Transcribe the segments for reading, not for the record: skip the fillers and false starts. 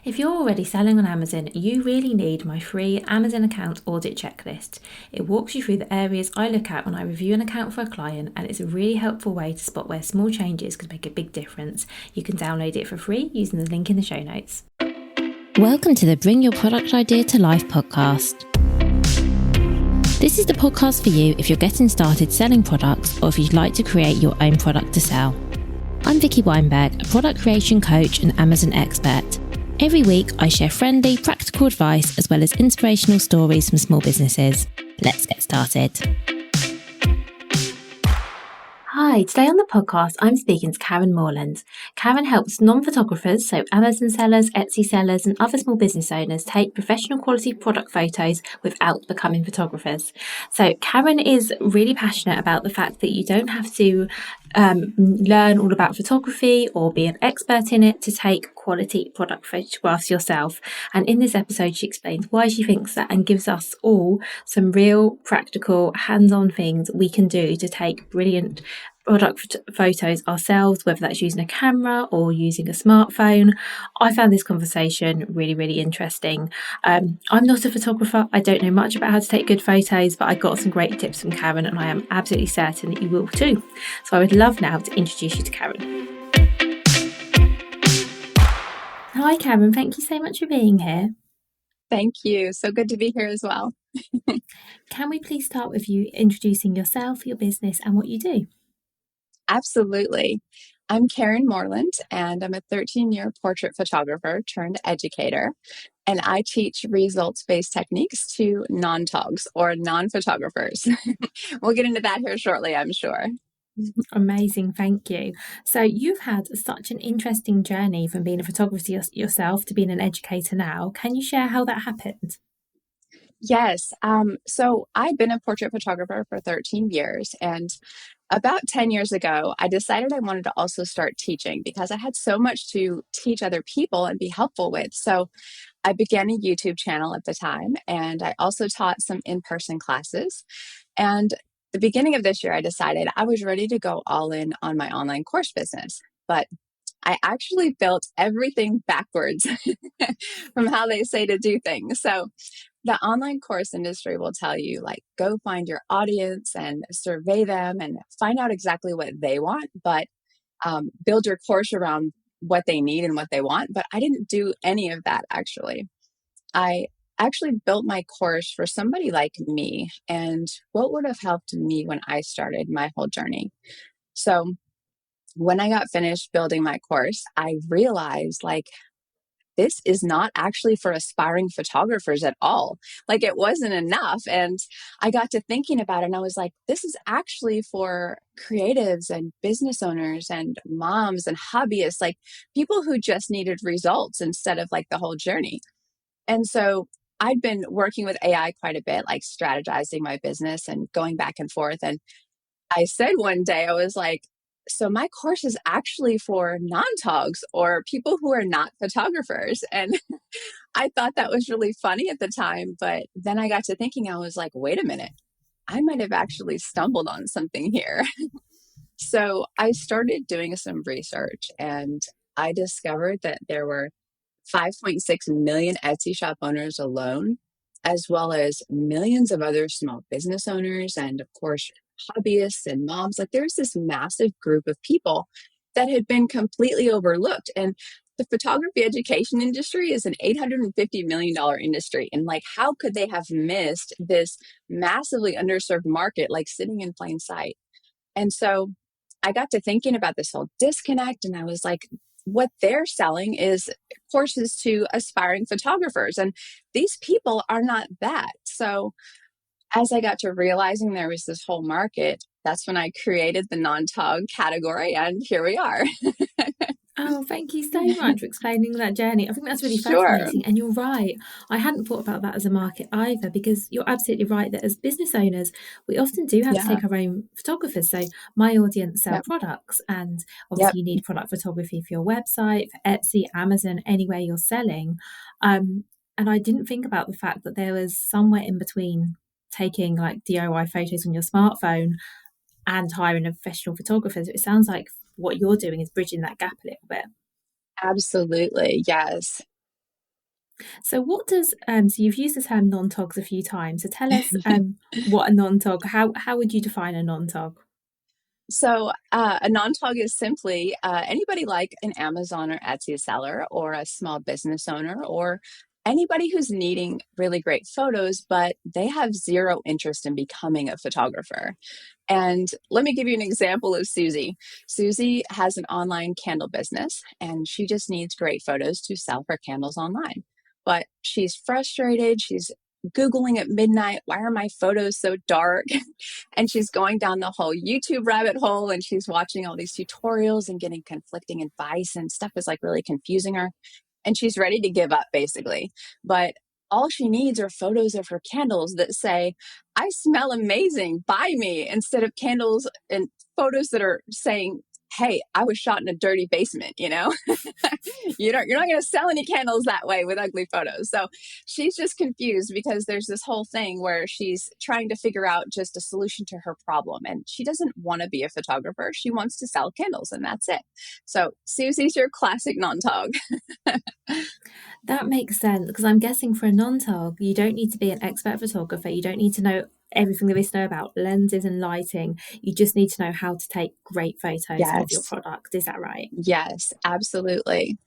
If you're already selling on Amazon, you really need my free Amazon account audit checklist. It walks you through the areas I look at when I review an account for a client, and it's a really helpful way to spot where small changes could make a big difference. You can download it for free using the link in the show notes. Welcome to the Bring Your Product Idea to Life podcast. This is the podcast for you if you're getting started selling products or if you'd like to create your own product to sell. I'm Vicky Weinberg, a product creation coach and Amazon expert. Every week, I share friendly, practical advice as well as inspirational stories from small businesses. Let's get started. Hi, today on the podcast, I'm speaking to Karen Moreland. Karen helps non-photographers, so Amazon sellers, Etsy sellers, and other small business owners take professional quality product photos without becoming photographers. So Karen is really passionate about the fact that you don't have to learn all about photography or be an expert in it to take quality product photographs yourself. And in this episode, she explains why she thinks that and gives us all some real practical hands-on things we can do to take brilliant product photos ourselves, whether that's using a camera or using a smartphone. I found this conversation really, really interesting. I'm not a photographer. I don't know much about how to take good photos, but I got some great tips from Karen, and I am absolutely certain that you will too. So I would love now to introduce you to Karen. Hi, Karen. Thank you so much for being here. Thank you. So good to be here as well. Can we please start with you introducing yourself, your business, and what you do? Absolutely. I'm Karen Moreland, and I'm a 13-year portrait photographer turned educator, and I teach results-based techniques to non-togs or non-photographers. We'll get into that here shortly, I'm sure. Amazing, thank you. So you've had such an interesting journey from being a photographer yourself to being an educator now. Can you share how that happened? Yes. So I've been a portrait photographer for 13 years, and about 10 years ago, I decided I wanted to also start teaching because I had so much to teach other people and be helpful with. So I began a YouTube channel at the time, and I also taught some in-person classes. And the beginning of this year, I decided I was ready to go all in on my online course business. But I actually built everything backwards from how they say to do things. So the online course industry will tell you, like, go find your audience and survey them and find out exactly what they want, but build your course around what they need and what they want. But I didn't do any of that, actually. I actually built my course for somebody like me and what would have helped me when I started my whole journey. So when I got finished building my course, I realized, like, this is not actually for aspiring photographers at all. Like, it wasn't enough. And I got to thinking about it, and I was like, this is actually for creatives and business owners and moms and hobbyists, like people who just needed results instead of like the whole journey. And so I'd been working with AI quite a bit, like strategizing my business and going back and forth. And I said one day, I was like, so my course is actually for non-togs or people who are not photographers. And I thought that was really funny at the time. But then I got to thinking, I was like, wait a minute, I might have actually stumbled on something here. So I started doing some research, and I discovered that there were 5.6 million Etsy shop owners alone, as well as millions of other small business owners and, of course, hobbyists and moms. Like, there's this massive group of people that had been completely overlooked. And the photography education industry is an $850 million industry. And like, how could they have missed this massively underserved market, like sitting in plain sight? And so I got to thinking about this whole disconnect, and I was like, what they're selling is courses to aspiring photographers, and these people are not that. So as I got to realizing there was this whole market, that's when I created the non-tog category, and here we are. Oh, thank you so much for explaining that journey. I think that's really Sure. fascinating. And you're right. I hadn't thought about that as a market either, because you're absolutely right that as business owners, we often do have to Yeah. take our own photographers. So my audience sell Yep. products, and Yep. obviously you need product photography for your website, for Etsy, Amazon, anywhere you're selling. And I didn't think about the fact that there was somewhere in between taking like DIY photos on your smartphone and hiring a professional photographer. So it sounds like what you're doing is bridging that gap a little bit. Absolutely. Yes. So what does so you've used the term non-togs a few times. So tell us what a non-tog. How would you define a non-tog? So, a non-tog is simply anybody like an Amazon or Etsy seller or a small business owner or anybody who's needing really great photos, but they have zero interest in becoming a photographer. And let me give you an example of Susie. Susie has an online candle business and she just needs great photos to sell her candles online. But she's frustrated. She's Googling at midnight, why are my photos so dark? And she's going down the whole YouTube rabbit hole and she's watching all these tutorials and getting conflicting advice and stuff is like really confusing her. And she's ready to give up basically. But all she needs are photos of her candles that say, I smell amazing, buy me, instead of candles and photos that are saying, hey, I was shot in a dirty basement, you know? You're not going to sell any candles that way with ugly photos. So she's just confused because there's this whole thing where she's trying to figure out just a solution to her problem. And she doesn't want to be a photographer. She wants to sell candles and that's it. So Susie's your classic non-tog. That makes sense because I'm guessing for a non-tog, you don't need to be an expert photographer. You don't need to know everything there is to know about lenses and lighting. You just need to know how to take great photos of your Yes. product. Is that right? Yes, absolutely.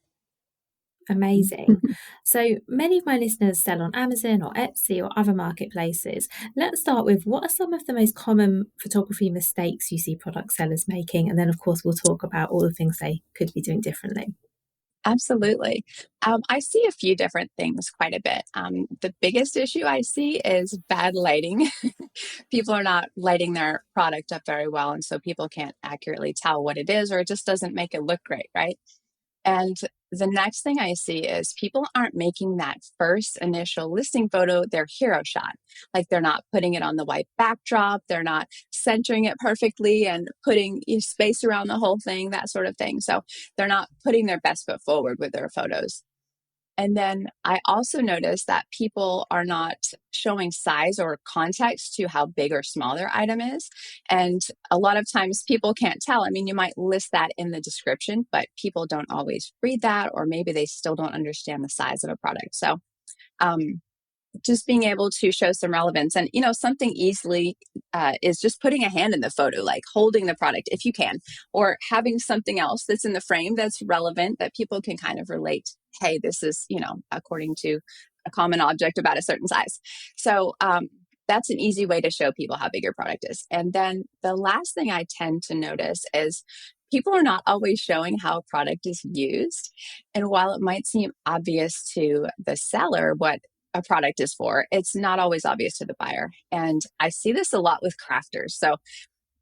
Amazing. So many of my listeners sell on Amazon or Etsy or other marketplaces. Let's start with what are some of the most common photography mistakes you see product sellers making? And then, of course, we'll talk about all the things they could be doing differently. Absolutely. I see a few different things quite a bit. The biggest issue I see is bad lighting. People are not lighting their product up very well, and so people can't accurately tell what it is, or it just doesn't make it look great, right? And the next thing I see is people aren't making that first initial listing photo their hero shot. Like they're not putting it on the white backdrop, they're not centering it perfectly and putting space around the whole thing, that sort of thing. So they're not putting their best foot forward with their photos. And then I also noticed that people are not showing size or context to how big or small their item is. And a lot of times people can't tell. I mean, you might list that in the description, but people don't always read that, or maybe they still don't understand the size of a product. So, um, just being able to show some relevance and something easily is just putting a hand in the photo, like holding the product if you can, or having something else that's in the frame that's relevant that people can kind of relate. Hey, this is according to a common object about a certain size. So that's an easy way to show people how big your product is. And then the last thing I tend to notice is people are not always showing how a product is used. And while it might seem obvious to the seller what a product is for, it's not always obvious to the buyer. And I see this a lot with crafters. So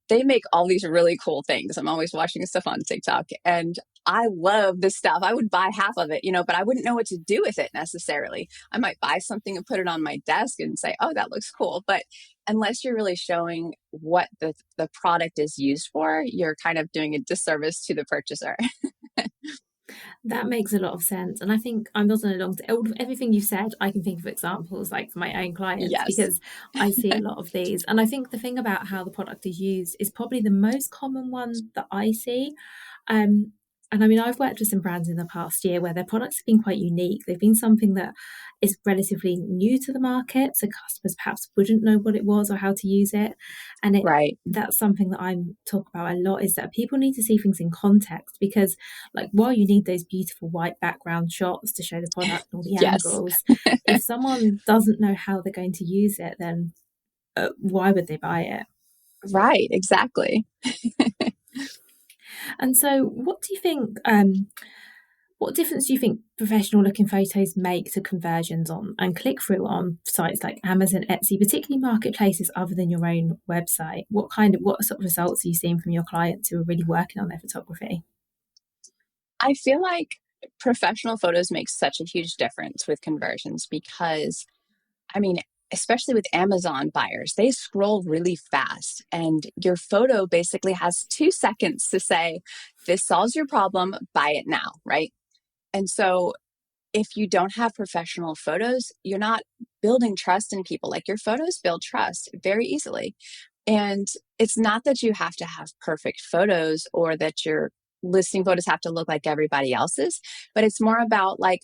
they make all these really cool things. I'm always watching stuff on TikTok and I love this stuff. I would buy half of it, but I wouldn't know what to do with it necessarily. I might buy something and put it on my desk and say, oh, that looks cool. But unless you're really showing what the product is used for, you're kind of doing a disservice to the purchaser. That makes a lot of sense. And I think I'm not along to everything you said, I can think of examples like for my own clients Yes. because I see a lot of these. And I think the thing about how the product is used is probably the most common one that I see. Um, and I mean, I've worked with some brands in the past year where their products have been quite unique. They've been something that is relatively new to the market, so customers perhaps wouldn't know what it was or how to use it. And Right. that's something that I talk about a lot is that people need to see things in context because, like, while you need those beautiful white background shots to show the product and all the Yes. angles, if someone doesn't know how they're going to use it, then why would they buy it? Right. Exactly. And so, what do you think? What difference do you think professional looking photos make to conversions on and click through on sites like Amazon, Etsy, particularly marketplaces other than your own website? What sort of results are you seeing from your clients who are really working on their photography? I feel like professional photos make such a huge difference with conversions because, I mean, especially with Amazon buyers, they scroll really fast, and your photo basically has 2 seconds to say, this solves your problem, buy it now, right? And so if you don't have professional photos, you're not building trust in people. Like your photos build trust very easily. And it's not that you have to have perfect photos or that your listing photos have to look like everybody else's, but it's more about like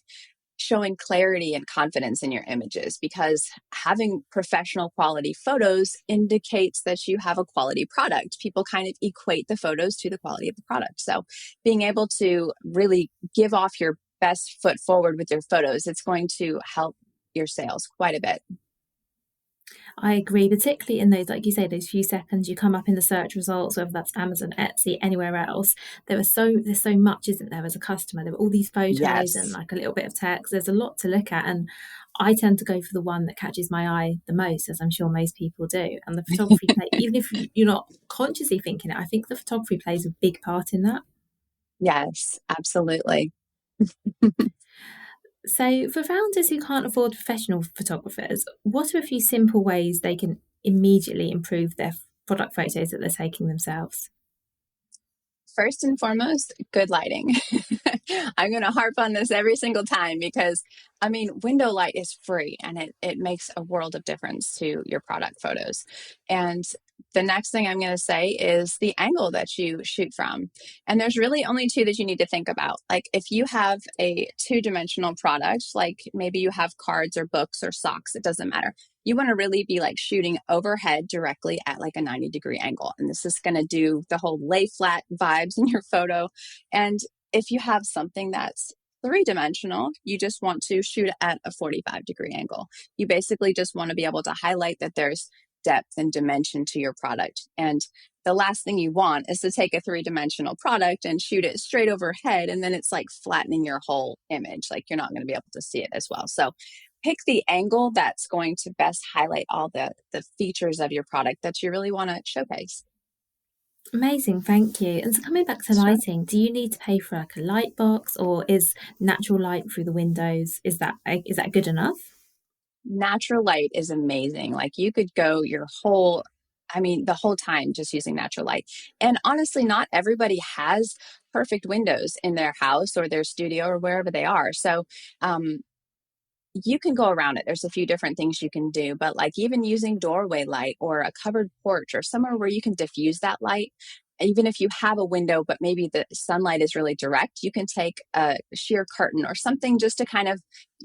showing clarity and confidence in your images, because having professional quality photos indicates that you have a quality product. People kind of equate the photos to the quality of the product. So being able to really give off your best foot forward with your photos, it's going to help your sales quite a bit. I agree, particularly in those, like you say, those few seconds you come up in the search results, whether that's Amazon, Etsy, anywhere else. There's so much, isn't there, as a customer? There are all these photos and Yes. like a little bit of text. There's a lot to look at, and I tend to go for the one that catches my eye the most, as I'm sure most people do. And the photography play, even if you're not consciously thinking it, I think the photography plays a big part in that. Yes, absolutely. So, for founders who can't afford professional photographers, what are a few simple ways they can immediately improve their product photos that they're taking themselves? First and foremost, good lighting. I'm going to harp on this every single time because, I mean, window light is free and it makes a world of difference to your product photos. And the next thing I'm going to say is the angle that you shoot from. And there's really only two that you need to think about. Like if you have a two-dimensional product, like maybe you have cards or books or socks, it doesn't matter. You want to really be like shooting overhead directly at like a 90-degree angle. And this is going to do the whole lay flat vibes in your photo. And if you have something that's three-dimensional, you just want to shoot at a 45-degree angle. You basically just want to be able to highlight that there's depth and dimension to your product. And the last thing you want is to take a three-dimensional product and shoot it straight overhead, and then it's like flattening your whole image. Like you're not going to be able to see it as well. So pick the angle that's going to best highlight all the features of your product that you really want to showcase. Amazing, thank you. And so, coming back to Sure. lighting, do you need to pay for like a light box, or is natural light through the windows is that good enough? Natural light is amazing. Like you could go your whole, I mean, the whole time just using natural light. And honestly, not everybody has perfect windows in their house or their studio or wherever they are. So, um, you can go around it. There's a few different things you can do, but like even using doorway light or a covered porch or somewhere where you can diffuse that light, even if you have a window, but maybe the sunlight is really direct, you can take a sheer curtain or something just to kind of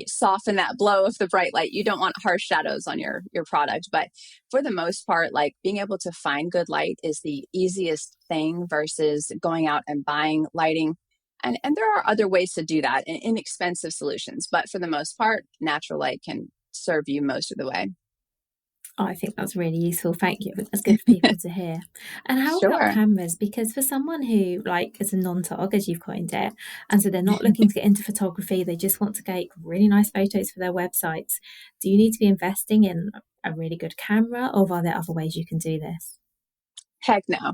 soften that blow of the bright light. You don't want harsh shadows on your product, but for the most part, like being able to find good light is the easiest thing versus going out and buying lighting. And there are other ways to do that, inexpensive solutions. But for the most part, natural light can serve you most of the way. Oh, I think that's really useful. Thank you. That's good for people to hear. And how about Sure. cameras? Because for someone who, like, is a non-tog, as you've coined it, and so they're not looking to get into photography, they just want to get really nice photos for their websites. Do you need to be investing in a really good camera, or are there other ways you can do this? Heck no.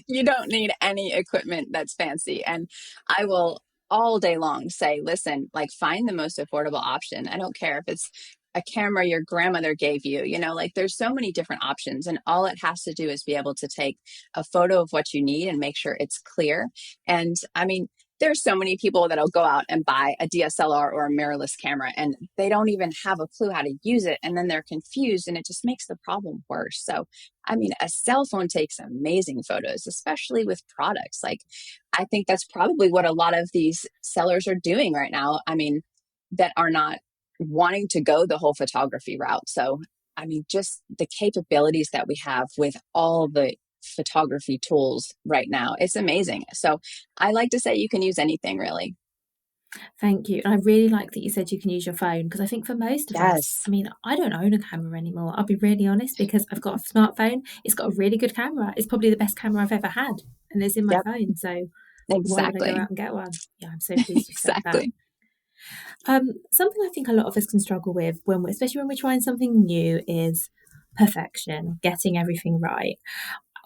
You don't need any equipment that's fancy. And I will all day long say, listen, like find the most affordable option. I don't care if it's a camera your grandmother gave you, like there's so many different options. And all it has to do is be able to take a photo of what you need and make sure it's clear. And I mean, there's so many people that'll go out and buy a DSLR or a mirrorless camera and they don't even have a clue how to use it. And then they're confused and it just makes the problem worse. So I mean, a cell phone takes amazing photos, especially with products. Like, I think that's probably what a lot of these sellers are doing right now. I mean, that are not wanting to go the whole photography route. So, I mean, just the capabilities that we have with all the photography tools right now, it's amazing. So, I like to say you can use anything really. Thank you. And I really like that you said you can use your phone because I think for most of us, Yes. I mean, I don't own a camera anymore. I'll be really honest because I've got a smartphone. It's got a really good camera. It's probably the best camera I've ever had, and it's in my Yep. phone. So why would I go Exactly. out and get one? Yeah, I'm so pleased you said that. Exactly. Something I think a lot of us can struggle with especially when we're trying something new, is perfection, getting everything right.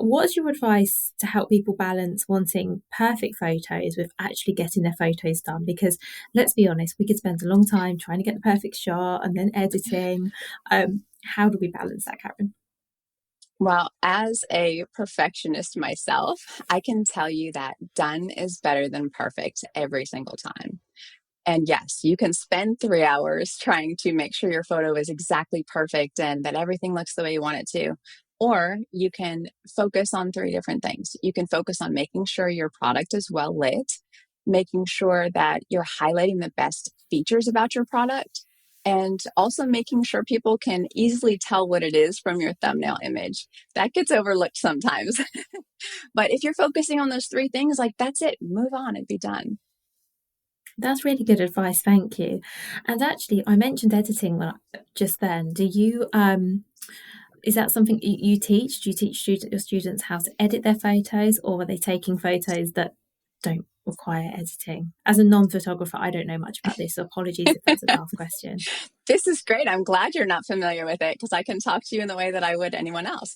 What's your advice to help people balance wanting perfect photos with actually getting their photos done? Because let's be honest, we could spend a long time trying to get the perfect shot and then editing. How do we balance that, Karen? Well, as a perfectionist myself, I can tell you that done is better than perfect every single time. And yes, you can spend 3 hours trying to make sure your photo is exactly perfect and that everything looks the way you want it to. Or you can focus on three different things. You can focus on making sure your product is well lit, making sure that you're highlighting the best features about your product, and also making sure people can easily tell what it is from your thumbnail image. That gets overlooked sometimes. But if you're focusing on those three things, like that's it, move on and be done. That's really good advice, thank you. And actually, I mentioned editing just then. Do you is that something you teach? Do you teach your students how to edit their photos, or are they taking photos that don't require editing? As a non-photographer, I don't know much about this, so apologies if that's a daft question. This is great. I'm glad you're not familiar with it because I can talk to you in the way that I would anyone else.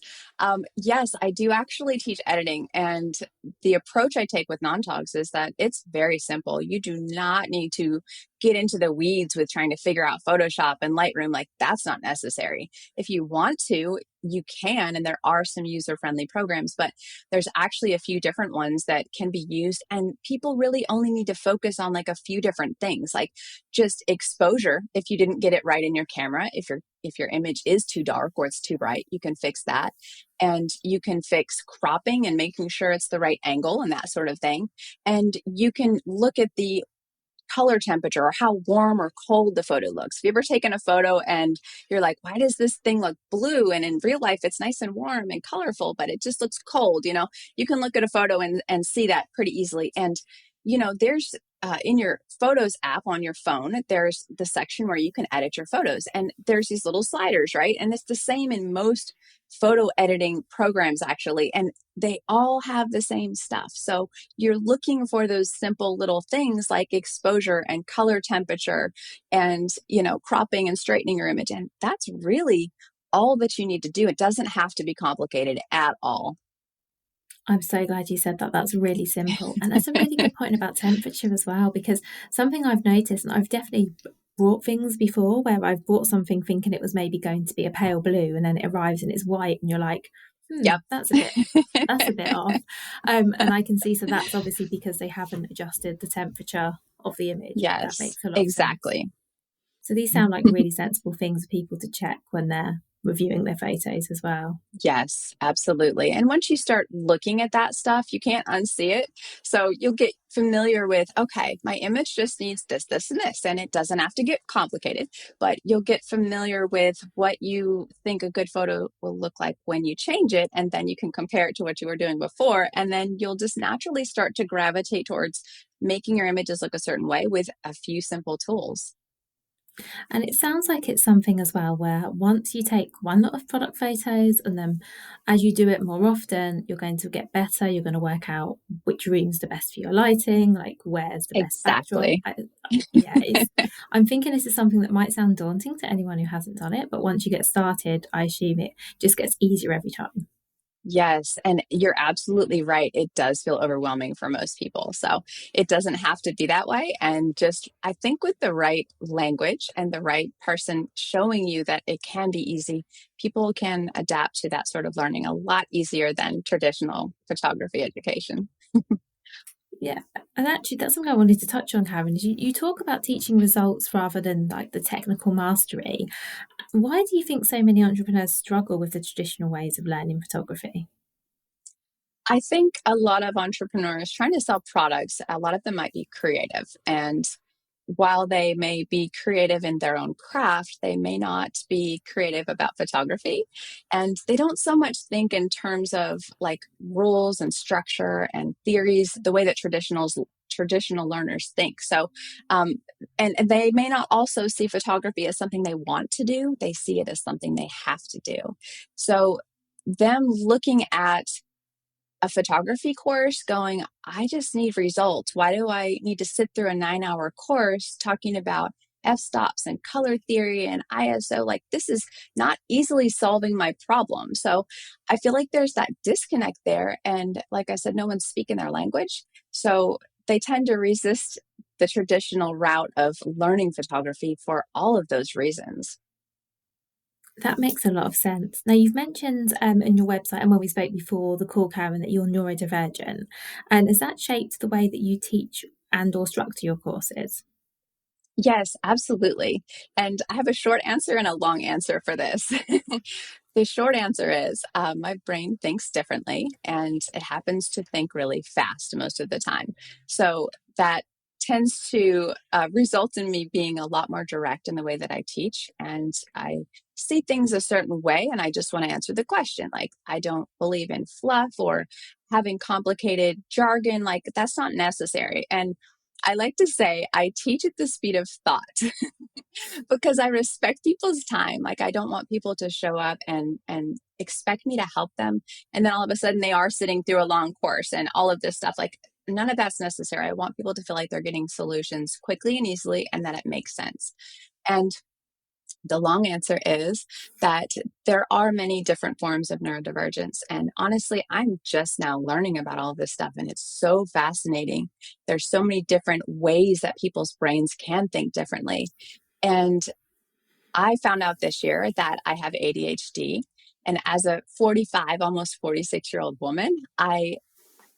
Yes, I do actually teach editing. And the approach I take with non-togs is that it's very simple. You do not need to get into the weeds with trying to figure out Photoshop and Lightroom. Like, that's not necessary. If you want to, you can, and there are some user-friendly programs, but there's actually a few different ones that can be used. And people really only need to focus on like a few different things, like just exposure. If you didn't get it right in your camera, if your image is too dark or it's too bright, you can fix that. And you can fix cropping and making sure it's the right angle and that sort of thing. And you can look at the color temperature or how warm or cold the photo looks. Have you ever taken a photo and you're like, why does this thing look blue? And in real life, it's nice and warm and colorful, but it just looks cold. You can look at a photo and see that pretty easily. And, there's in your Photos app on your phone, there's the section where you can edit your photos. And there's these little sliders, right? And it's the same in most photo editing programs, actually. And they all have the same stuff. So you're looking for those simple little things like exposure and color temperature and, cropping and straightening your image. And that's really all that you need to do. It doesn't have to be complicated at all. I'm so glad you said that. That's really simple. And that's a really good point about temperature as well, because something I've noticed, and I've definitely brought things before where I've brought something thinking it was maybe going to be a pale blue, and then it arrives and it's white, and you're like, Yep. that's a bit off. And I can see, so that's obviously because they haven't adjusted the temperature of the image. That Yes, makes a lot of sense. exactly. So these sound like really sensible things for people to check when they're reviewing their photos as well. Yes, absolutely. And once you start looking at that stuff, you can't unsee it. So you'll get familiar with, okay, my image just needs this, this, and this, and it doesn't have to get complicated, but you'll get familiar with what you think a good photo will look like when you change it. And then you can compare it to what you were doing before. And then you'll just naturally start to gravitate towards making your images look a certain way with a few simple tools. And it sounds like it's something as well where once you take one lot of product photos and then as you do it more often, you're going to get better. You're going to work out which room's the best for your lighting, like where's the best backdrop. Exactly. I'm thinking this is something that might sound daunting to anyone who hasn't done it, but once you get started, I assume it just gets easier every time. Yes, and you're absolutely right. It does feel overwhelming for most people. So it doesn't have to be that way. And just, I think with the right language and the right person showing you that it can be easy, people can adapt to that sort of learning a lot easier than traditional photography education. Yeah, and actually, that's something I wanted to touch on, Karen. Is you talk about teaching results rather than like the technical mastery. Why do you think so many entrepreneurs struggle with the traditional ways of learning photography? I think a lot of entrepreneurs trying to sell products, a lot of them might be creative. And while they may be creative in their own craft, they may not be creative about photography. And they don't so much think in terms of like rules and structure and theories, the way that traditional learners think. So, and they may not also see photography as something they want to do. They see it as something they have to do. So them looking at a photography course going, I just need results. Why do I need to sit through a 9-hour course talking about f-stops and color theory and ISO? Like, this is not easily solving my problem. So I feel like there's that disconnect there. And like I said, no one's speaking their language. So they tend to resist the traditional route of learning photography for all of those reasons. That makes a lot of sense. Now, you've mentioned in your website and when we spoke before the call, Karen, that you're neurodivergent. And has that shaped the way that you teach and or structure your courses? Yes, absolutely. And I have a short answer and a long answer for this. The short answer is my brain thinks differently and it happens to think really fast most of the time. So that tends to result in me being a lot more direct in the way that I teach. And I see things a certain way, and I just want to answer the question. Like, I don't believe in fluff or having complicated jargon. Like, that's not necessary. And I like to say I teach at the speed of thought because I respect people's time. Like, I don't want people to show up and expect me to help them, and then all of a sudden they are sitting through a long course and all of this stuff. Like, none of that's necessary. I want people to feel like they're getting solutions quickly and easily, and that it makes sense. And the long answer is that there are many different forms of neurodivergence. And honestly, I'm just now learning about all of this stuff, and it's so fascinating. There's so many different ways that people's brains can think differently. And I found out this year that I have ADHD. And as a 45, almost 46-year-old woman,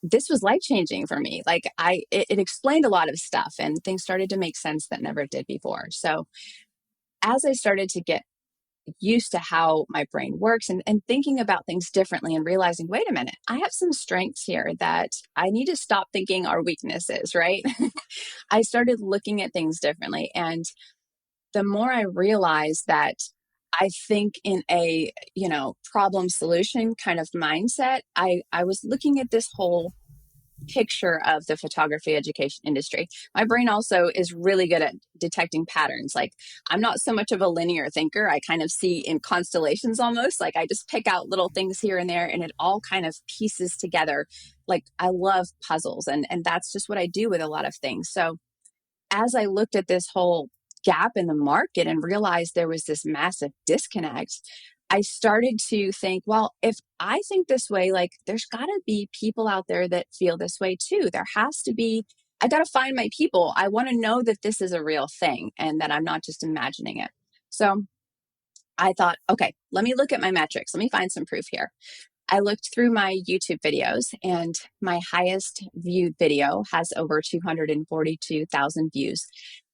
this was life changing for me. Like, it explained a lot of stuff, and things started to make sense that never did before. So as I started to get used to how my brain works and thinking about things differently and realizing, wait a minute, I have some strengths here that I need to stop thinking are weaknesses, right? I started looking at things differently. And the more I realized that I think in a, problem solution kind of mindset, I was looking at this whole picture of the photography education industry. My brain also is really good at detecting patterns. Like, I'm not so much of a linear thinker. I kind of see in constellations almost. Like, I just pick out little things here and there, and it all kind of pieces together. Like, I love puzzles, and that's just what I do with a lot of things. So as I looked at this whole gap in the market and realized there was this massive disconnect, I started to think, well, if I think this way, like, there's got to be people out there that feel this way too. There has to be, I got to find my people. I want to know that this is a real thing and that I'm not just imagining it. So I thought, okay, let me look at my metrics. Let me find some proof here. I looked through my YouTube videos, and my highest viewed video has over 242,000 views.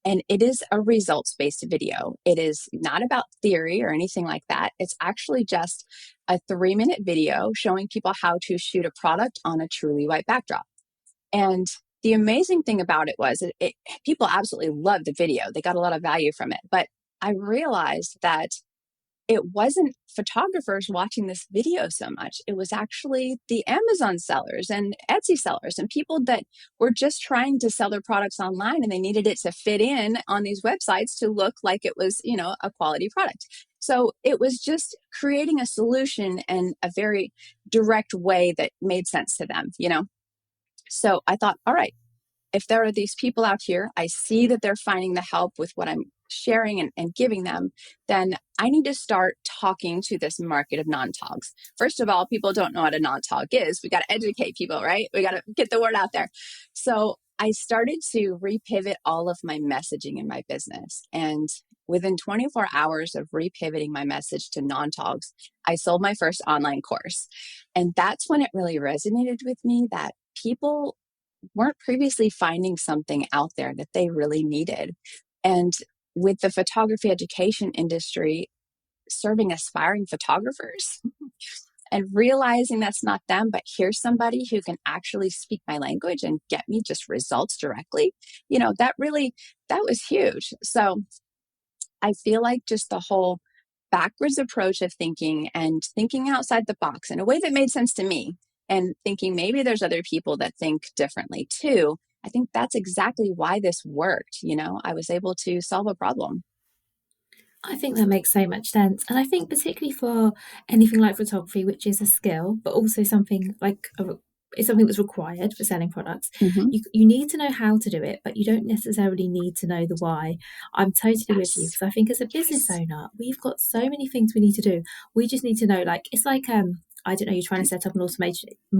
And it is a results-based video. It is not about theory or anything like that. It's actually just a 3-minute video showing people how to shoot a product on a truly white backdrop. And the amazing thing about it was people absolutely loved the video. They got a lot of value from it. But I realized that it wasn't photographers watching this video so much. It was actually the Amazon sellers and Etsy sellers and people that were just trying to sell their products online, and they needed it to fit in on these websites to look like it was, a quality product. So it was just creating a solution in a very direct way that made sense to them. So I thought, all right, if there are these people out here, I see that they're finding the help with what I'm sharing and giving them, then I need to start talking to this market of non-togs. First of all, people don't know what a non-tog is. We got to educate people, right? We got to get the word out there. So I started to repivot all of my messaging in my business. And within 24 hours of repivoting my message to non-togs, I sold my first online course. And that's when it really resonated with me that people weren't previously finding something out there that they really needed. And with the photography education industry serving aspiring photographers and realizing that's not them, but here's somebody who can actually speak my language and get me just results directly, that was huge. So I feel like just the whole backwards approach of thinking and thinking outside the box in a way that made sense to me, and thinking maybe there's other people that think differently too. I think that's exactly why this worked. I was able to solve a problem. I think that makes so much sense. And I think particularly for anything like photography, which is a skill, but also something like it's something that's required for selling products. Mm-hmm. You need to know how to do it, but you don't necessarily need to know the why. I'm totally with you, because I think as a business owner, we've got so many things we need to do. We just need to know, like, it's like I don't know, you're trying to set up an automation in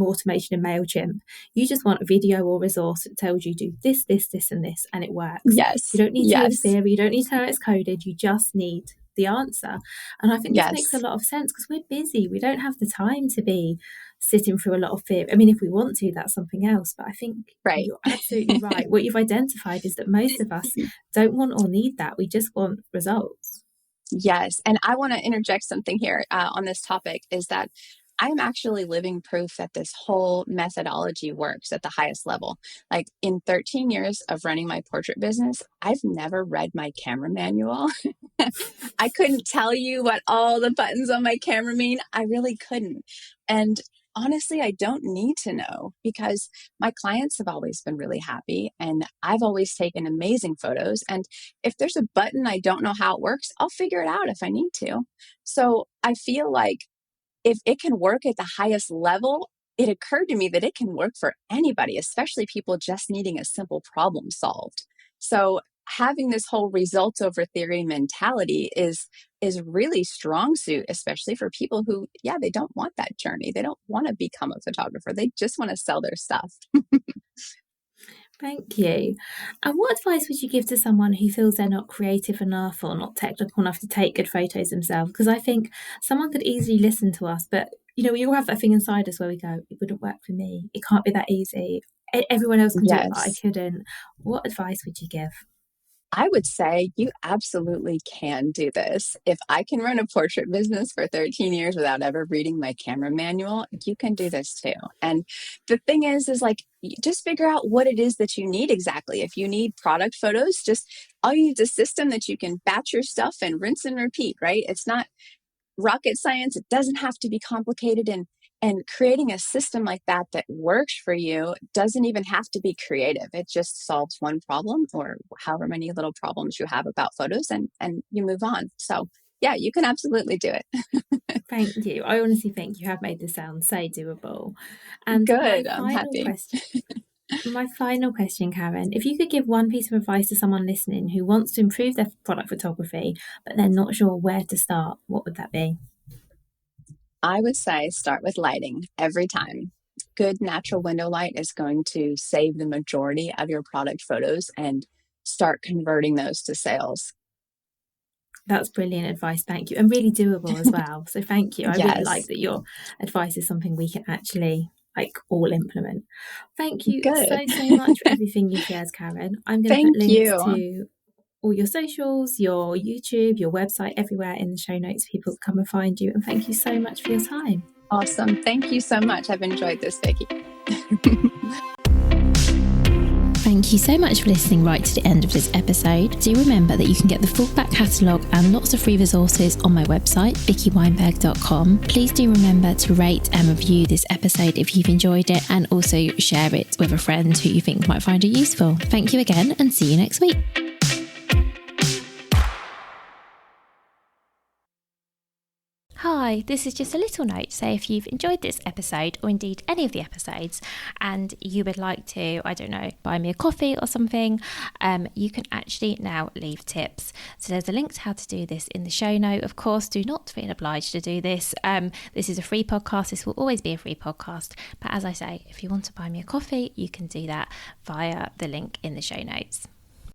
MailChimp. You just want a video or resource that tells you do this, this, this, and this, and it works. Yes. You don't need to know the theory. You don't need to know how it's coded. You just need the answer. And I think this makes a lot of sense because we're busy. We don't have the time to be sitting through a lot of theory. I mean, if we want to, that's something else. But I think you're absolutely right. What you've identified is that most of us don't want or need that. We just want results. Yes. And I want to interject something here on this topic is that I'm actually living proof that this whole methodology works at the highest level. Like in 13 years of running my portrait business, I've never read my camera manual. I couldn't tell you what all the buttons on my camera mean. I really couldn't. And honestly, I don't need to know because my clients have always been really happy and I've always taken amazing photos. And if there's a button I don't know how it works, I'll figure it out if I need to. So I feel like if it can work at the highest level, it occurred to me that it can work for anybody, especially people just needing a simple problem solved. So having this whole results over theory mentality is really strong suit, especially for people who, yeah, they don't want that journey. They don't want to become a photographer. They just want to sell their stuff. Thank you. And what advice would you give to someone who feels they're not creative enough or not technical enough to take good photos themselves? Because I think someone could easily listen to us, but we all have that thing inside us where we go, it wouldn't work for me. It can't be that easy. Everyone else can do it, but I Yes. couldn't. What advice would you give? I would say you absolutely can do this. If I can run a portrait business for 13 years without ever reading my camera manual, you can do this too. And the thing is like, just figure out what it is that you need exactly. If you need product photos, just all you need is a system that you can batch your stuff and rinse and repeat, right? It's not rocket science. It doesn't have to be complicated. And creating a system like that that works for you doesn't even have to be creative. It just solves one problem or however many little problems you have about photos and you move on. So yeah, you can absolutely do it. Thank you. I honestly think you have made this sound so doable. And Good. I'm happy. my final question, Karen, if you could give one piece of advice to someone listening who wants to improve their product photography, but they're not sure where to start, what would that be? I would say start with lighting every time. Good natural window light is going to save the majority of your product photos and start converting those to sales. That's brilliant advice. Thank you. And really doable as well. So thank you. I really like Yes. that your advice is something we can actually all implement. Thank you Good. so much for everything you shared, Karen. I'm going to put Thank links you. to all your socials, your YouTube, your website, everywhere in the show notes. People come and find you. And thank you so much for your time. Awesome. Thank you so much. I've enjoyed this, Vicky. Thank you so much for listening right to the end of this episode. Do remember that you can get the full back catalogue and lots of free resources on my website, vickyweinberg.com. Please do remember to rate and review this episode if you've enjoyed it, and also share it with a friend who you think might find it useful. Thank you again, and see you next week. Hi, this is just a little note. So if you've enjoyed this episode, or indeed any of the episodes, and you would like to, I don't know, buy me a coffee or something, you can actually now leave tips. So there's a link to how to do this in the show note. Of course, do not feel obliged to do this. This is a free podcast. This will always be a free podcast. But as I say, if you want to buy me a coffee, you can do that via the link in the show notes.